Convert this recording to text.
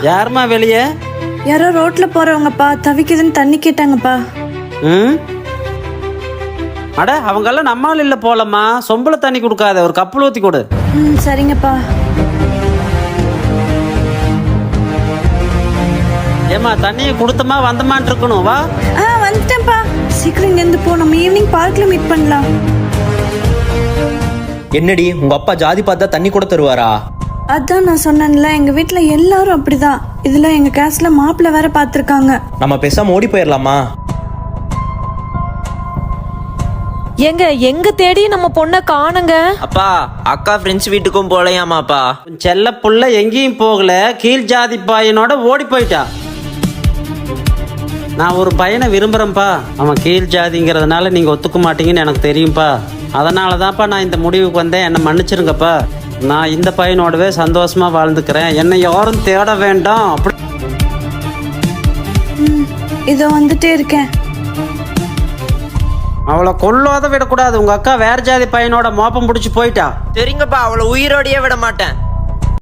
யாருமா வெளியே? யாரோ ரோட்ல போறவங்கப்பா, தவிக்குதுன்னு தண்ணி கேட்டாங்கப்பா. அட அவங்கெல்லாம் நம்மால் இல்ல போலம்மா. சொம்பள தண்ணி கொடுக்காத, ஒரு கப்பல் ஊத்தி கொடு. சரிங்கப்பா. ஏமா தண்ணியை கொடுத்தமா வந்தமான் இருக்கணும். வா. வந்துட்டேன்ப்பா. சீக்கிரம் இங்க இருந்து போ, நம்ம ஈவினிங் பார்க்ல மீட் பண்ணலாம். என்னடி உங்க அப்பா ஜாதி பார்த்தா தண்ணி கூட தருவாரா? அதான் நான் சொன்னேன்ல, எங்க வீட்டுல எல்லாரும் அப்படிதான். இதுல எங்க கேஸ்ல மாப்பிள்ள வேற பாத்துருக்காங்க. நம்ம பேசாம ஓடி போயிடலாமா? எங்க தேடி நம்ம பொண்ணை காணுங்க. அப்பா, அக்கா ஃப்ரெண்ட்ஸ் வீட்டுக்கும் போலையாமாப்பா. செல்ல புள்ள எங்கேயும் போகல, கீழ் ஜாதி பையனோட ஓடி போயிட்டா. நான் ஒரு பையனை விரும்புறேன்ப்பா. அவன் கீழ் ஜாதிங்கிறதுனால நீங்க ஒத்துக்க மாட்டீங்கன்னு எனக்கு தெரியும்ப்பா. அதனால தான்ப்பா நான் இந்த முடிவுக்கு வந்தேன். என்னை மன்னிச்சிருங்கப்பா. நான் இந்த பையனோடவே சந்தோஷமா வாழ்ந்துக்கிறேன். என்னை யாரும் தேட வேண்டாம். அப்படி இதோ வந்துட்டே இருக்கேன். அவளை கொல்லாத விடக்கூடாது. உங்க அக்கா வேற ஜாதி பையனோட மோப்பம் பிடிச்சி போயிட்டா. சரிங்கப்பா, அவளை உயிரோடையே விட மாட்டேன்.